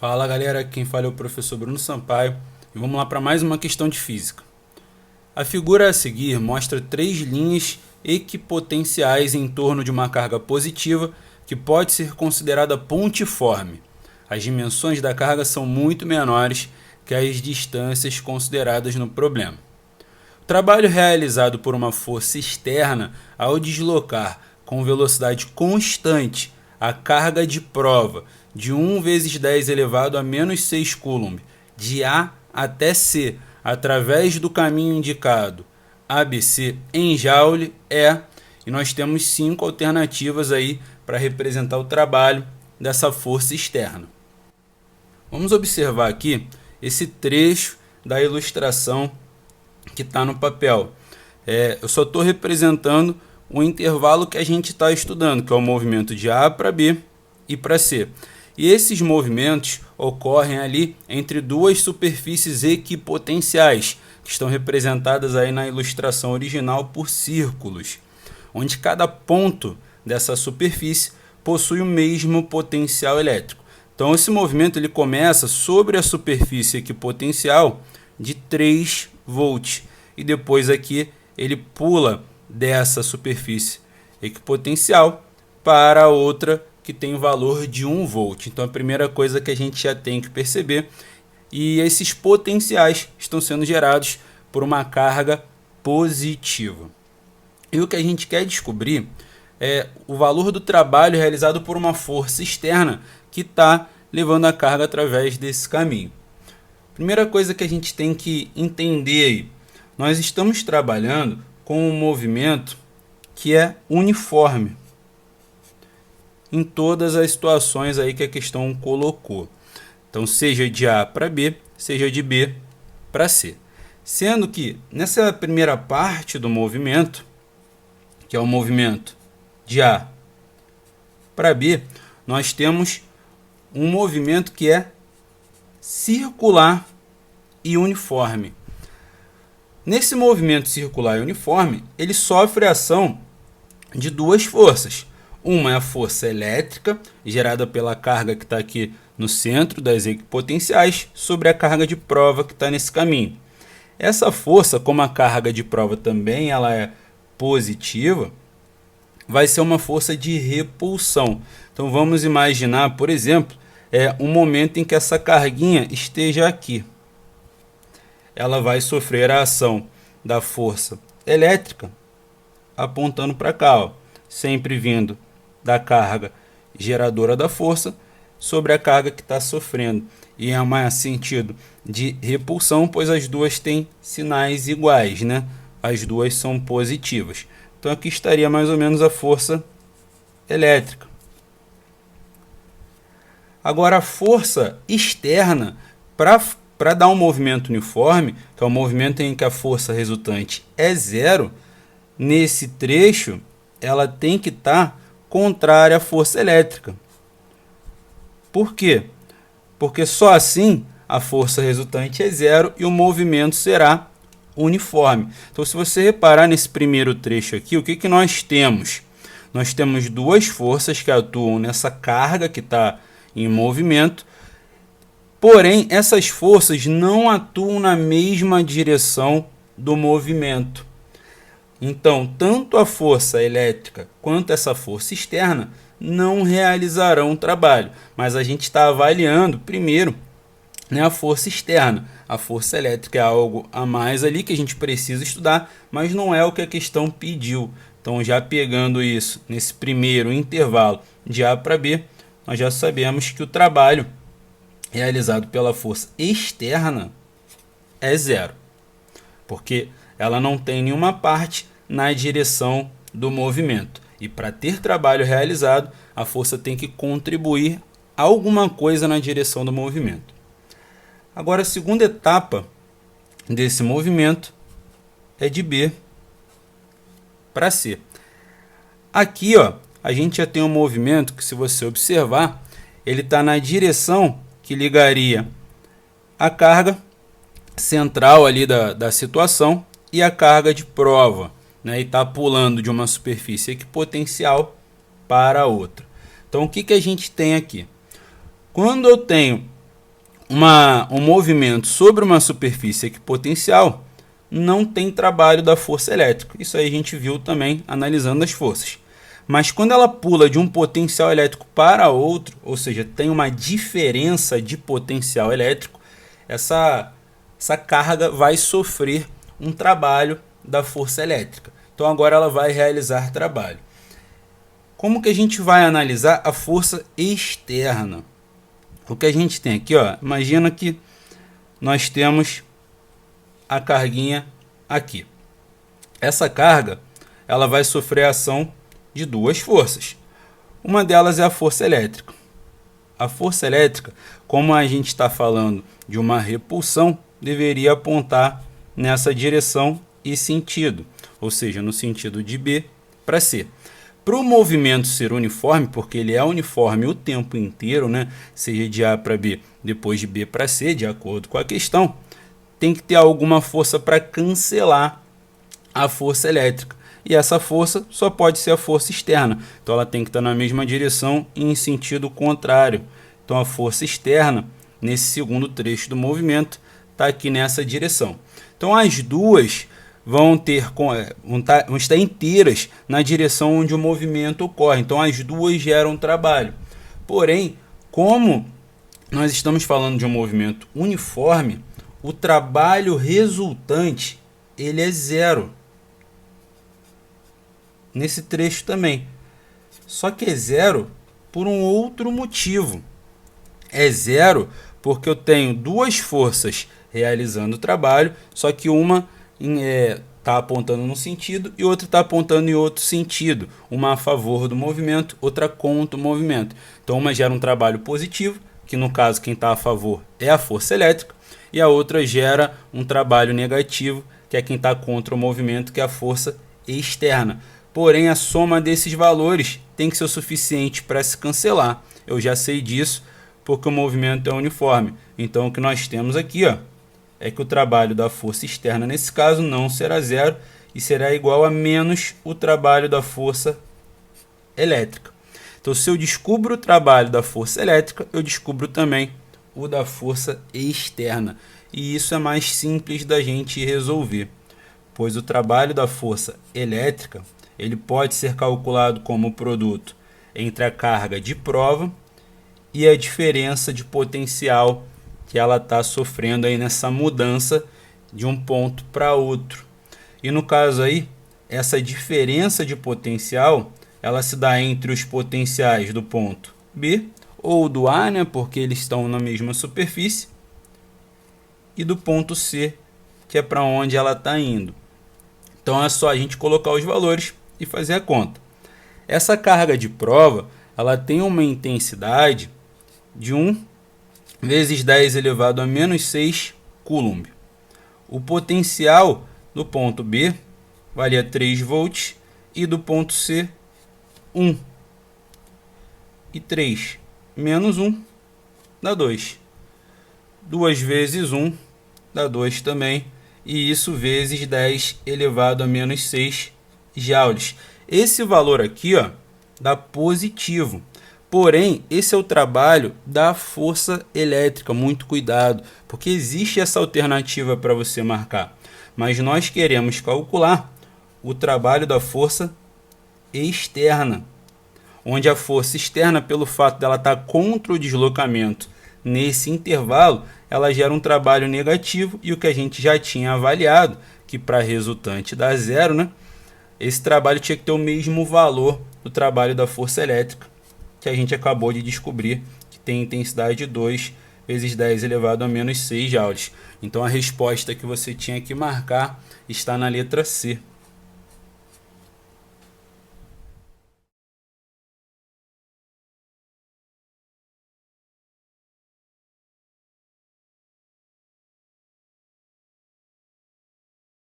Fala galera, quem fala é o professor Bruno Sampaio e vamos lá para mais uma questão de física. A figura a seguir mostra três linhas equipotenciais em torno de uma carga positiva que pode ser considerada pontiforme. As dimensões da carga são muito menores que as distâncias consideradas no problema. O trabalho realizado por uma força externa ao deslocar com velocidade constante a carga de prova de 1 vezes 10 elevado a menos 6 coulomb, de A até C, através do caminho indicado ABC em joule e nós temos 5 alternativas aí para representar o trabalho dessa força externa. Vamos observar aqui esse trecho da ilustração que está no papel. Eu só estou representando o intervalo que a gente está estudando, que é o movimento de A para B e para C. E esses movimentos ocorrem ali entre duas superfícies equipotenciais, que estão representadas aí na ilustração original por círculos, onde cada ponto dessa superfície possui o mesmo potencial elétrico. Então esse movimento ele começa sobre a superfície equipotencial de 3 volts e depois aqui ele pula dessa superfície equipotencial para outra que tem o valor de 1 volt. Então a primeira coisa que a gente já tem que perceber, e esses potenciais estão sendo gerados por uma carga positiva. E o que a gente quer descobrir é o valor do trabalho realizado por uma força externa que está levando a carga através desse caminho. Primeira coisa que a gente tem que entender aí, nós estamos trabalhando com um movimento que é uniforme em todas as situações aí que a questão colocou. Então, seja de A para B, seja de B para C. Sendo que nessa primeira parte do movimento, que é o movimento de A para B, nós temos um movimento que é circular e uniforme. Nesse movimento circular e uniforme, ele sofre a ação de duas forças. Uma é a força elétrica, gerada pela carga que está aqui no centro das equipotenciais, sobre a carga de prova que está nesse caminho. Essa força, como a carga de prova também ela é positiva, vai ser uma força de repulsão. Então vamos imaginar, por exemplo, um momento em que essa carguinha esteja aqui. Ela vai sofrer a ação da força elétrica apontando para cá, ó, sempre vindo da carga geradora da força sobre a carga que está sofrendo. E é mais sentido de repulsão, pois as duas têm sinais iguais, né? As duas são positivas. Então aqui estaria mais ou menos a força elétrica. Agora a força externa, para dar um movimento uniforme, que é o movimento em que a força resultante é zero, nesse trecho ela tem que estar contrária à força elétrica. Por quê? Porque só assim a força resultante é zero e o movimento será uniforme. Então, se você reparar nesse primeiro trecho aqui, o que nós temos? Nós temos duas forças que atuam nessa carga que está em movimento, porém, essas forças não atuam na mesma direção do movimento. Então, tanto a força elétrica quanto essa força externa não realizarão o trabalho. Mas a gente está avaliando primeiro, né, a força externa. A força elétrica é algo a mais ali que a gente precisa estudar, mas não é o que a questão pediu. Então, já pegando isso nesse primeiro intervalo de A para B, nós já sabemos que o trabalho realizado pela força externa é zero, porque ela não tem nenhuma parte na direção do movimento. E para ter trabalho realizado, a força tem que contribuir alguma coisa na direção do movimento. Agora, a segunda etapa desse movimento é de B para C. Aqui, ó, a gente já tem um movimento que, se você observar, ele está na direção que ligaria a carga central ali da situação e a carga de prova, né? E está pulando de uma superfície equipotencial para outra. Então, o que a gente tem aqui? Quando eu tenho um movimento sobre uma superfície equipotencial, não tem trabalho da força elétrica. Isso aí a gente viu também analisando as forças. Mas quando ela pula de um potencial elétrico para outro, ou seja, tem uma diferença de potencial elétrico, essa carga vai sofrer um trabalho da força elétrica. Então agora ela vai realizar trabalho. Como que a gente vai analisar a força externa? O que a gente tem aqui, ó, imagina que nós temos a carguinha aqui. Essa carga, ela vai sofrer a ação de duas forças. Uma delas é a força elétrica. A força elétrica, como a gente está falando de uma repulsão, deveria apontar nessa direção e sentido, ou seja, no sentido de B para C. Para o movimento ser uniforme, porque ele é uniforme o tempo inteiro, né? Seja de A para B, depois de B para C, de acordo com a questão, tem que ter alguma força para cancelar a força elétrica. E essa força só pode ser a força externa. Então ela tem que estar na mesma direção e em sentido contrário. Então a força externa, nesse segundo trecho do movimento, está aqui nessa direção. Então as duas vão estar inteiras na direção onde o movimento ocorre. Então as duas geram trabalho. Porém, como nós estamos falando de um movimento uniforme, o trabalho resultante ele é zero. Nesse trecho também. Só que é zero por um outro motivo. É zero porque eu tenho duas forças realizando o trabalho, só que uma está apontando num sentido e outra está apontando em outro sentido. Uma a favor do movimento, outra contra o movimento. Então uma gera um trabalho positivo, que no caso quem está a favor é a força elétrica, e a outra gera um trabalho negativo, que é quem está contra o movimento, que é a força externa. Porém, a soma desses valores tem que ser o suficiente para se cancelar. Eu já sei disso porque o movimento é uniforme. Então, o que nós temos aqui, ó, é que o trabalho da força externa, nesse caso, não será zero e será igual a menos o trabalho da força elétrica. Então, se eu descubro o trabalho da força elétrica, eu descubro também o da força externa. E isso é mais simples da gente resolver, pois o trabalho da força elétrica ele pode ser calculado como produto entre a carga de prova e a diferença de potencial que ela está sofrendo aí nessa mudança de um ponto para outro. E no caso aí, essa diferença de potencial, ela se dá entre os potenciais do ponto B ou do A, né, porque eles estão na mesma superfície, e do ponto C, que é para onde ela está indo. Então é só a gente colocar os valores e fazer a conta. Essa carga de prova, ela tem uma intensidade de 1 vezes 10 elevado a menos 6 coulomb. O potencial do ponto B valia 3 volts e do ponto C 1. E 3 menos 1 dá 2. 2 vezes 1 dá 2 também. E isso vezes 10 elevado a menos 6 joules. Esse valor aqui, ó, dá positivo. Porém, esse é o trabalho da força elétrica. Muito cuidado, porque existe essa alternativa para você marcar. Mas nós queremos calcular o trabalho da força externa, onde a força externa, pelo fato dela estar contra o deslocamento nesse intervalo, ela gera um trabalho negativo, e o que a gente já tinha avaliado, que para resultante dá zero, né? Esse trabalho tinha que ter o mesmo valor do trabalho da força elétrica, que a gente acabou de descobrir, que tem intensidade de 2 vezes 10 elevado a menos 6 joules. Então a resposta que você tinha que marcar está na letra C.